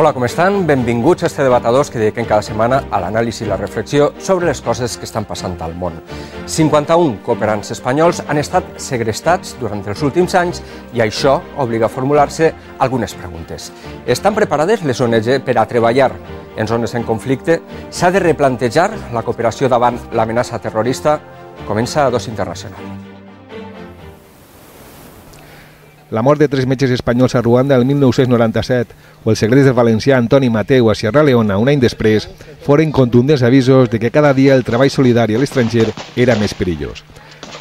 Hola, com estan? Benvinguts a este Debatadors que dediquem cada setmana a l'anàlisi i la reflexió sobre les coses que estan passant al món. 51 cooperants espanyols han estat segrestats durant els últims anys i això obliga a formular-se algunes preguntes. Estan preparades les ONG per a treballar en zones en conflicte? S'ha de replantejar la cooperació davant l'amenaça terrorista? Comença Dos Internacional. La mort de 3 metges espanyols a Ruanda el 1997 o el segrest del valencià Antoni Mateu a Sierra Leona un any després foren contundents avisos de que cada dia el treball solidari a l'estranger era més perillós.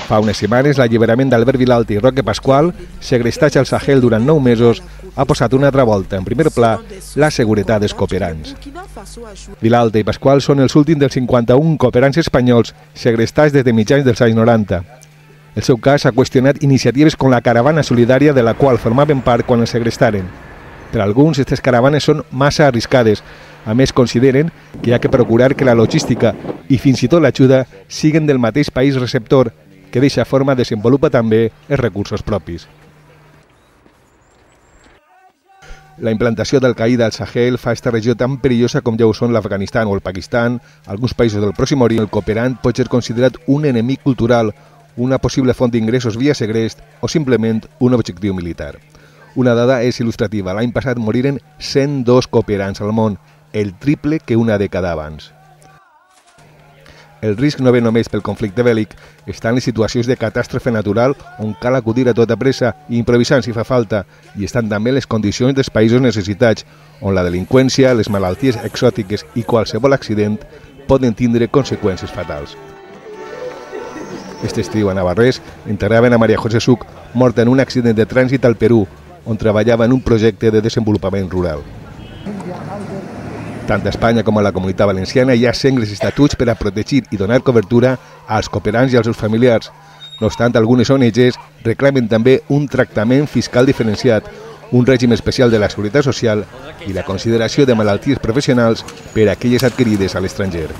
Fa unes setmanes l'alliberament d'Albert Vilalta i Roque Pascual, segrestats al Sahel durant 9 mesos, ha posat una altra volta en primer pla la seguretat dels cooperants. Vilalta i Pascual són els últims dels 51 cooperants espanyols segrestats des de mitjans dels anys 90. El seu cas ha qüestionat iniciatives com la caravana solidària de la qual formaven part quan els segrestaren. Per alguns, aquestes caravanes són massa arriscades. A més, consideren que hi ha que procurar que la logística i fins i tot l'ajuda siguin del mateix país receptor, que d'eixa forma desenvolupa també els recursos propis. La implantació d'Al-Qaida al Sahel fa esta regió tan perillosa com ja ho són l'Afganistan o el Pakistan, alguns països del Pròxim Orient. El cooperant pot ser considerat un enemic cultural, una possible font d'ingressos via segrest o simplement un objectiu militar. Una dada és il·lustrativa. L'any passat moriren 102 cooperants al món, el triple que una dècada abans. El risc no ve només pel conflicte bèl·lic, està en les situacions de catàstrofe natural on cal acudir a tota pressa i improvisant si fa falta, i estan també les condicions dels països necessitats, on la delinqüència, les malalties exòtiques i qualsevol accident poden tindre conseqüències fatals. Este estiu a Navarrés enterraven a María José Suc, morta en un accident de trànsit al Perú, on treballava en un projecte de desenvolupament rural. Tant a Espanya com a la Comunitat Valenciana hi ha sengles estatuts per a protegir i donar cobertura als cooperants i als seus familiars. No obstant, algunes ONGs reclamen també un tractament fiscal diferenciat, un règim especial de la Seguretat Social i la consideració de malalties professionals per a aquelles adquirides a l'estranger.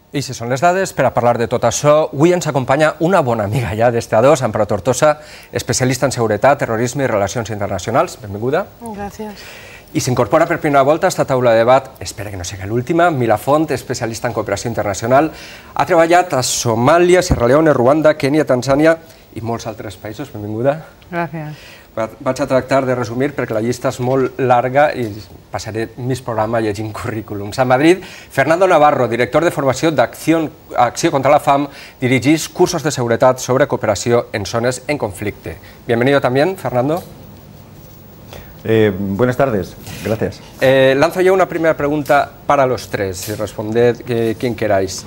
I si són les dades, per a parlar de tot això, avui ens acompanya una bona amiga ja d'este A2, Amparo Tortosa, especialista en seguretat, terrorisme i relacions internacionals. Benvinguda. Gràcies. I s'incorpora per primera volta a esta taula de debat, espera que no sigui l'última, Mila Font, especialista en cooperació internacional. Ha treballat a Somàlia, Sierra Leone, Ruanda, Kènia, Tanzània i molts altres països. Benvinguda. Gràcies. Vaig a tractar de resumir perquè la llista és molt llarga i passaré més programa llegint currículums. A Madrid, Fernando Navarro, director de formació d'Acció contra la Fam, dirigís cursos de seguretat sobre cooperació en zones en conflicte. Bienvenido también, Fernando. Buenas tardes, gracias. Lanzo yo una primera pregunta para los tres y responded quien queráis.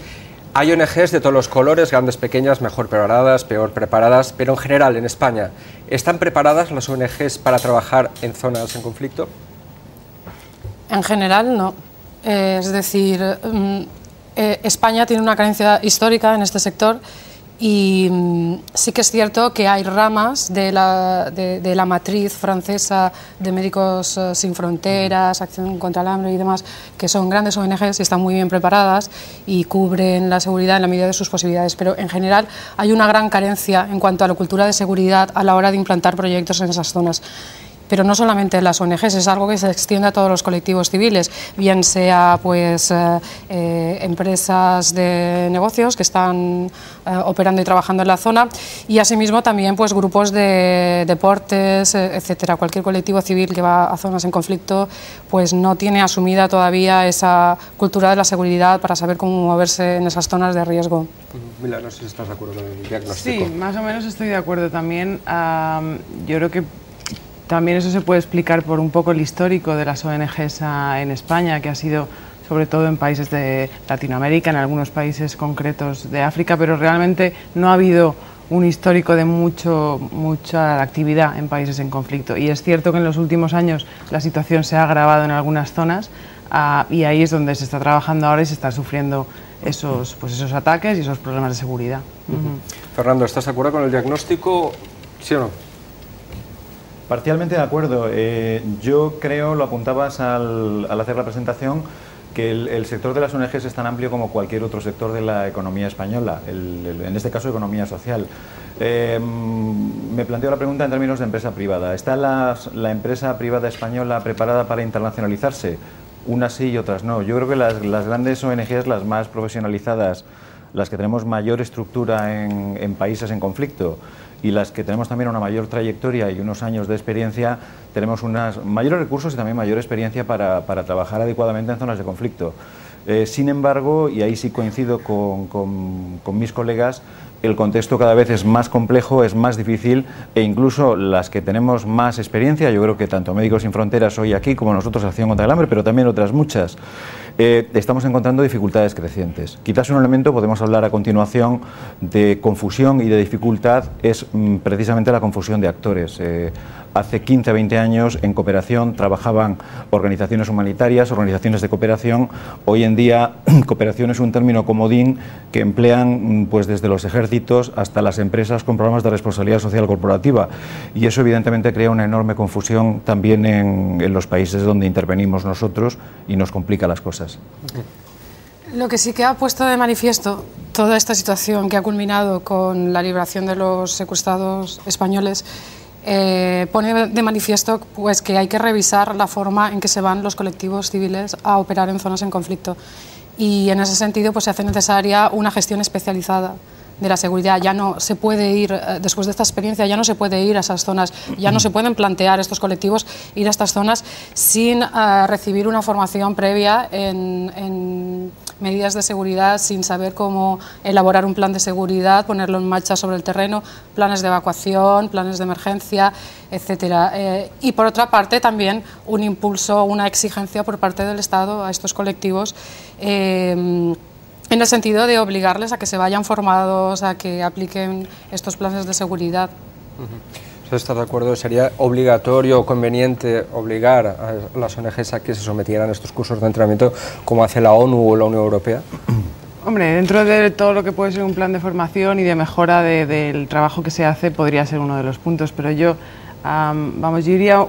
Hay ONGs de todos los colores, grandes, pequeñas, mejor preparadas, peor preparadas, pero en general en España, ¿están preparadas las ONGs para trabajar en zonas en conflicto? En general no. Es decir, España tiene una carencia histórica en este sector y sí que es cierto que hay ramas de la matriz francesa de Médicos Sin Fronteras, Acción contra el Hambre y demás, que son grandes ONGs y están muy bien preparadas y cubren la seguridad en la medida de sus posibilidades, pero en general hay una gran carencia en cuanto a la cultura de seguridad a la hora de implantar proyectos en esas zonas. Pero no solamente las ONGs, es algo que se extiende a todos los colectivos civiles, bien sea pues empresas de negocios que están operando y trabajando en la zona y asimismo también pues grupos de deportes, etcétera. Cualquier colectivo civil que va a zonas en conflicto pues no tiene asumida todavía esa cultura de la seguridad para saber cómo moverse en esas zonas de riesgo. Mila, no sé si estás de acuerdo con el diagnóstico. Sí, más o menos estoy de acuerdo también. Yo creo que también eso se puede explicar por un poco el histórico de las ONGs en España, que ha sido sobre todo en países de Latinoamérica, en algunos países concretos de África, pero realmente no ha habido un histórico de mucha actividad en países en conflicto. Y es cierto que en los últimos años la situación se ha agravado en algunas zonas y ahí es donde se está trabajando ahora y se están sufriendo esos ataques y esos problemas de seguridad. Fernando, ¿estás de acuerdo con el diagnóstico? ¿Sí o no? Parcialmente de acuerdo. Yo creo, lo apuntabas al hacer la presentación, que el sector de las ONGs es tan amplio como cualquier otro sector de la economía española, en este caso economía social. Me planteo la pregunta en términos de empresa privada. ¿Está la empresa privada española preparada para internacionalizarse? Unas sí y otras no. Yo creo que las grandes ONGs, las más profesionalizadas, las que tenemos mayor estructura en países en conflicto y las que tenemos también una mayor trayectoria y unos años de experiencia, tenemos unos mayores recursos y también mayor experiencia para trabajar adecuadamente en zonas de conflicto. Sin embargo, y ahí sí coincido con mis colegas, el contexto cada vez es más complejo, es más difícil, e incluso las que tenemos más experiencia, yo creo que tanto Médicos Sin Fronteras hoy aquí como nosotros Acción contra el Hambre, pero también otras muchas, estamos encontrando dificultades crecientes. Quizás un elemento, podemos hablar a continuación, de confusión y de dificultad, es precisamente la confusión de actores. Hace 15 o 20 años en cooperación trabajaban organizaciones humanitarias, organizaciones de cooperación. Hoy en día cooperación es un término comodín que emplean pues desde los ejércitos hasta las empresas con programas de responsabilidad social corporativa, y eso evidentemente crea una enorme confusión también en los países donde intervenimos nosotros y nos complica las cosas. Lo que sí que ha puesto de manifiesto toda esta situación que ha culminado con la liberación de los secuestrados españoles pone de manifiesto pues, que hay que revisar la forma en que se van los colectivos civiles a operar en zonas en conflicto, y en ese sentido pues, se hace necesaria una gestión especializada de la seguridad. Ya no se puede ir, después de esta experiencia, ya no se puede ir a esas zonas, ya no se pueden plantear estos colectivos ir a estas zonas sin recibir una formación previa en medidas de seguridad, sin saber cómo elaborar un plan de seguridad, ponerlo en marcha sobre el terreno, planes de evacuación, planes de emergencia, etcétera. Y por otra parte también un impulso, una exigencia por parte del Estado a estos colectivos en el sentido de obligarles a que se vayan formados, a que apliquen estos planes de seguridad. ¿Estás de acuerdo? ¿Sería obligatorio o conveniente obligar a las ONGs a que se sometieran a estos cursos de entrenamiento como hace la ONU o la Unión Europea? Hombre, dentro de todo lo que puede ser un plan de formación y de mejora del trabajo que se hace, podría ser uno de los puntos, pero yo yo iría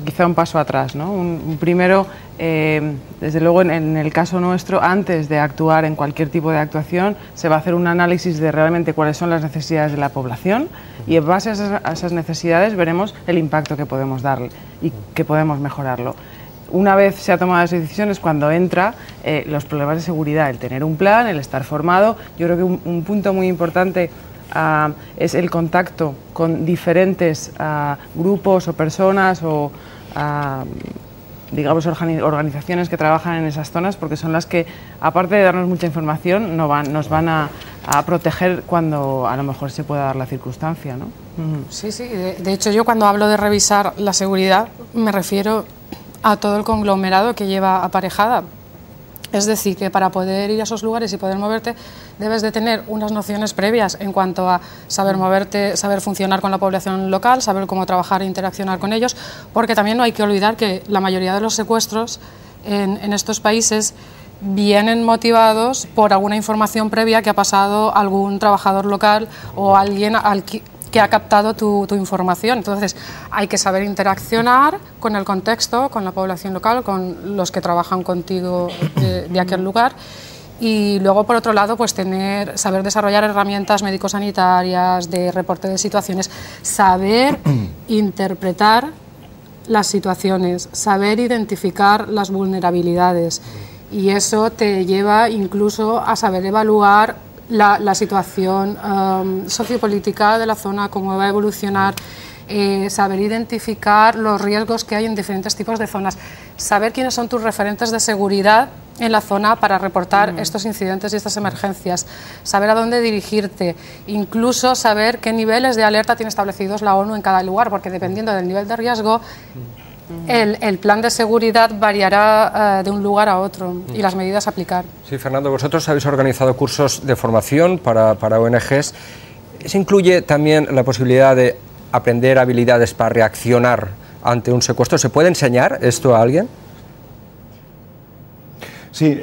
quizá un paso atrás, ¿no? Primero, desde luego en el caso nuestro, antes de actuar en cualquier tipo de actuación, se va a hacer un análisis de realmente cuáles son las necesidades de la población, y en base a esas necesidades veremos el impacto que podemos darle y que podemos mejorarlo. Una vez se ha tomado esas decisiones, cuando entra los problemas de seguridad, el tener un plan, el estar formado. Yo creo que un punto muy importante es el contacto con diferentes grupos o personas o digamos organizaciones que trabajan en esas zonas, porque son las que, aparte de darnos mucha información, nos van a proteger cuando a lo mejor se pueda dar la circunstancia, ¿no? Sí, sí. De hecho, yo cuando hablo de revisar la seguridad me refiero a todo el conglomerado que lleva aparejada. Es decir, que para poder ir a esos lugares y poder moverte, debes de tener unas nociones previas en cuanto a saber moverte, saber funcionar con la población local, saber cómo trabajar e interaccionar con ellos, porque también no hay que olvidar que la mayoría de los secuestros en estos países vienen motivados por alguna información previa que ha pasado algún trabajador local o alguien que ha captado tu información. Entonces hay que saber interaccionar con el contexto, con la población local, con los que trabajan contigo de aquel lugar, y luego por otro lado pues saber desarrollar herramientas médico-sanitarias, de reporte de situaciones, saber interpretar las situaciones, saber identificar las vulnerabilidades, y eso te lleva incluso a saber evaluar la situación sociopolítica de la zona, cómo va a evolucionar, saber identificar los riesgos que hay en diferentes tipos de zonas, saber quiénes son tus referentes de seguridad en la zona para reportar estos incidentes y estas emergencias, saber a dónde dirigirte, incluso saber qué niveles de alerta tiene establecidos la ONU en cada lugar, porque dependiendo del nivel de riesgo, el plan de seguridad variará de un lugar a otro y las medidas a aplicar. Sí, Fernando, vosotros habéis organizado cursos de formación para ONGs. ¿Eso incluye también la posibilidad de aprender habilidades para reaccionar ante un secuestro? ¿Se puede enseñar esto a alguien? Sí,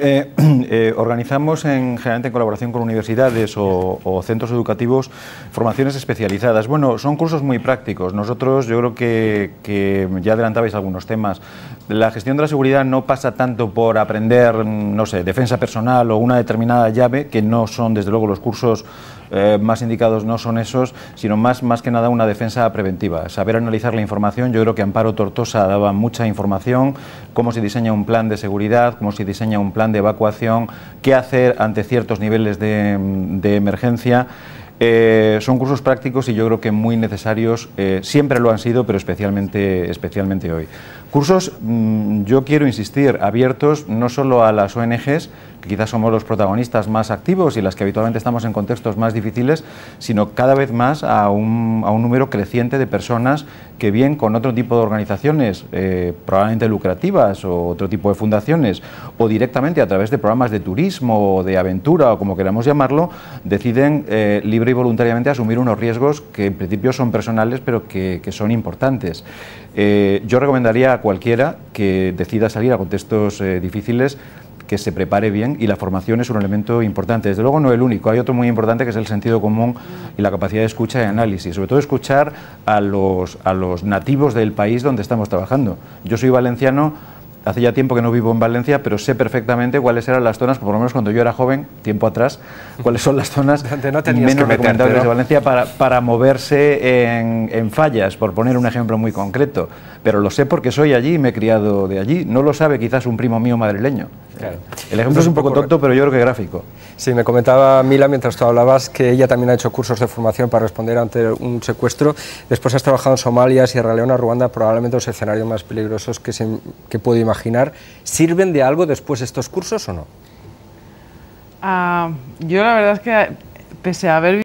organizamos generalmente en colaboración con universidades o centros educativos formaciones especializadas. Bueno, son cursos muy prácticos. Nosotros, yo creo que ya adelantabais algunos temas. La gestión de la seguridad no pasa tanto por aprender, no sé, defensa personal o una determinada llave, que no son, desde luego, los cursos más indicados no son esos, sino más que nada una defensa preventiva. Saber analizar la información. Yo creo que Amparo Tortosa daba mucha información, cómo se diseña un plan de seguridad, cómo se diseña un plan de evacuación, qué hacer ante ciertos niveles de emergencia. Son cursos prácticos y yo creo que muy necesarios, siempre lo han sido, pero especialmente hoy. Cursos, yo quiero insistir, abiertos no solo a las ONGs, que quizás somos los protagonistas más activos y las que habitualmente estamos en contextos más difíciles, sino cada vez más a un número creciente de personas que bien con otro tipo de organizaciones, probablemente lucrativas o otro tipo de fundaciones, o directamente a través de programas de turismo o de aventura o como queramos llamarlo, deciden libre y voluntariamente asumir unos riesgos que en principio son personales pero que son importantes. Yo recomendaría a cualquiera que decida salir a contextos difíciles que se prepare bien, y la formación es un elemento importante. Desde luego no el único, hay otro muy importante que es el sentido común y la capacidad de escucha y análisis, sobre todo escuchar a los nativos del país donde estamos trabajando. Yo soy valenciano, hace ya tiempo que no vivo en Valencia, pero sé perfectamente cuáles eran las zonas, por lo menos cuando yo era joven, tiempo atrás, cuáles son las zonas menos recomendables de Valencia para moverse en fallas, por poner un ejemplo muy concreto. Pero lo sé porque soy allí y me he criado de allí. No lo sabe quizás un primo mío madrileño. Claro. El ejemplo es un poco tonto, pero yo creo que gráfico. Sí, me comentaba Mila mientras tú hablabas que ella también ha hecho cursos de formación para responder ante un secuestro. Después has trabajado en Somalia, Sierra Leona, Ruanda, probablemente los escenarios más peligrosos que puedo imaginar. ¿Sirven de algo después estos cursos o no? Yo la verdad es que, pese a haber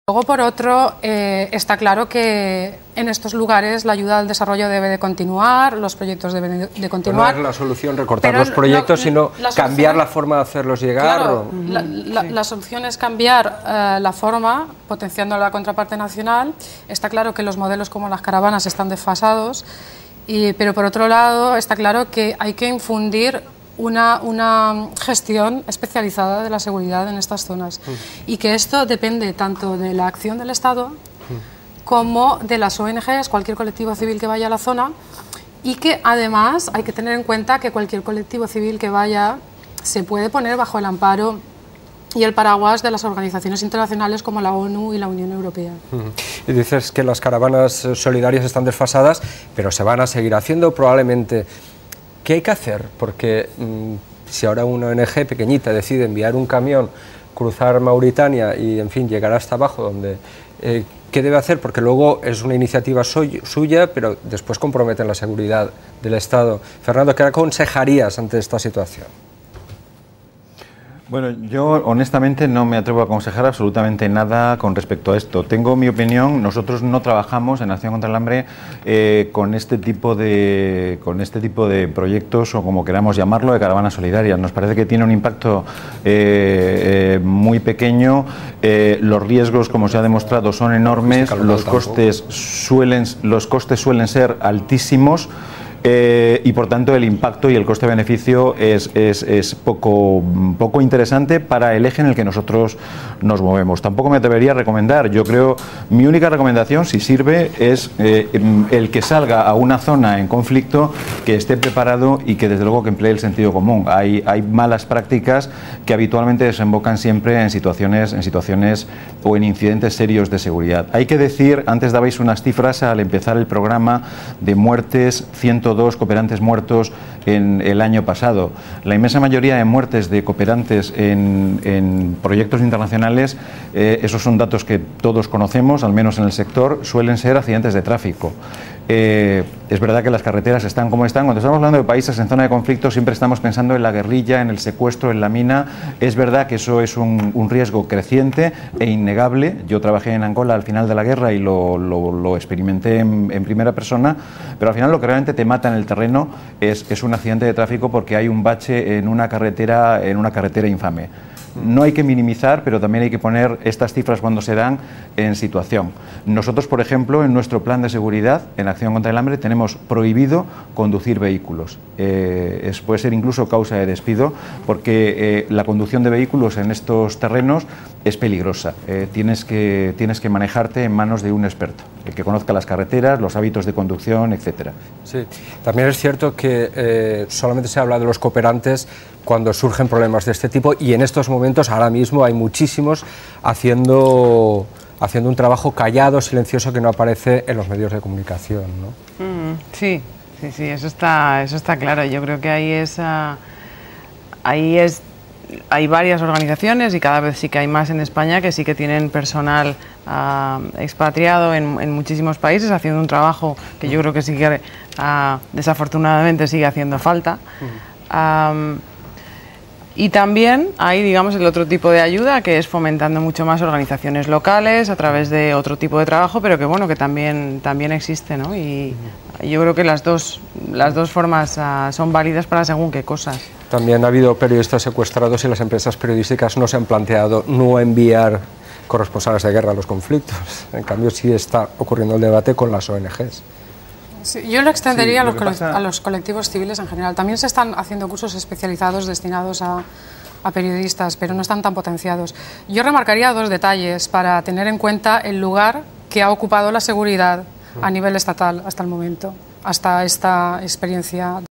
Luego, por otro, está claro que en estos lugares la ayuda al desarrollo debe de continuar, los proyectos deben de continuar. No es la solución recortar los proyectos, sino cambiar la forma de hacerlos llegar. Claro, la solución es cambiar la forma, potenciando la contraparte nacional. Está claro que los modelos como las caravanas están desfasados, pero por otro lado está claro que hay que infundir una gestión especializada de la seguridad en estas zonas y que esto depende tanto de la acción del Estado como de las ONGs, cualquier colectivo civil que vaya a la zona, y que además hay que tener en cuenta que cualquier colectivo civil que vaya se puede poner bajo el amparo y el paraguas de las organizaciones internacionales como la ONU y la Unión Europea. Y dices que las caravanas solidarias están desfasadas, pero se van a seguir haciendo probablemente. ¿Qué hay que hacer? Porque si ahora una ONG pequeñita decide enviar un camión, cruzar Mauritania y, en fin, llegar hasta abajo, donde, ¿qué debe hacer? Porque luego es una iniciativa suya, pero después comprometen la seguridad del Estado. Fernando, ¿qué aconsejarías ante esta situación? Bueno, yo honestamente no me atrevo a aconsejar absolutamente nada con respecto a esto. Tengo mi opinión, nosotros no trabajamos en Acción contra el Hambre con este tipo de proyectos, o como queramos llamarlo, de caravanas solidarias. Nos parece que tiene un impacto muy pequeño, los riesgos, como se ha demostrado, son enormes, los costes suelen ser altísimos. Y por tanto el impacto y el coste-beneficio es poco interesante para el eje en el que nosotros nos movemos. Tampoco me atrevería a recomendar. Yo creo, mi única recomendación, si sirve, es el que salga a una zona en conflicto, que esté preparado y que desde luego que emplee el sentido común. Hay malas prácticas que habitualmente desembocan siempre en situaciones o en incidentes serios de seguridad. Hay que decir, antes dabais unas cifras al empezar el programa de muertes, 102 cooperantes muertos en el año pasado. La inmensa mayoría de muertes de cooperantes en proyectos internacionales, esos son datos que todos conocemos, al menos en el sector, suelen ser accidentes de tráfico. Es verdad que las carreteras están como están. Cuando estamos hablando de países en zona de conflicto siempre estamos pensando en la guerrilla, en el secuestro, en la mina. Es verdad que eso es un riesgo creciente e innegable. Yo trabajé en Angola al final de la guerra y lo experimenté en primera persona, pero al final lo que realmente te mata en el terreno es un accidente de tráfico, porque hay un bache en una carretera infame. No hay que minimizar, pero también hay que poner estas cifras cuando se dan en situación. Nosotros, por ejemplo, en nuestro plan de seguridad, en Acción contra el Hambre, tenemos prohibido conducir vehículos. Puede ser incluso causa de despido, porque la conducción de vehículos en estos terrenos es peligrosa. Tienes que manejarte en manos de un experto, que conozca las carreteras, los hábitos de conducción, etcétera. Sí, también es cierto que solamente se habla de los cooperantes cuando surgen problemas de este tipo, y en estos momentos, ahora mismo, hay muchísimos haciendo un trabajo callado, silencioso, que no aparece en los medios de comunicación, ¿no? Sí, eso está claro. Yo creo que hay varias organizaciones, y cada vez sí que hay más en España, que sí que tienen personal expatriado en muchísimos países, haciendo un trabajo que yo creo que sí que desafortunadamente sigue haciendo falta. Y también hay, digamos, el otro tipo de ayuda, que es fomentando mucho más organizaciones locales a través de otro tipo de trabajo, pero que bueno, que también existe, ¿no? Y yo creo que las dos formas son válidas para según qué cosas. También ha habido periodistas secuestrados, y las empresas periodísticas no se han planteado no enviar corresponsales de guerra a los conflictos. En cambio, sí está ocurriendo el debate con las ONGs. Sí, yo lo extendería a los colectivos civiles en general. También se están haciendo cursos especializados destinados a periodistas, pero no están tan potenciados. Yo remarcaría dos detalles para tener en cuenta el lugar que ha ocupado la seguridad a nivel estatal hasta el momento, hasta esta experiencia.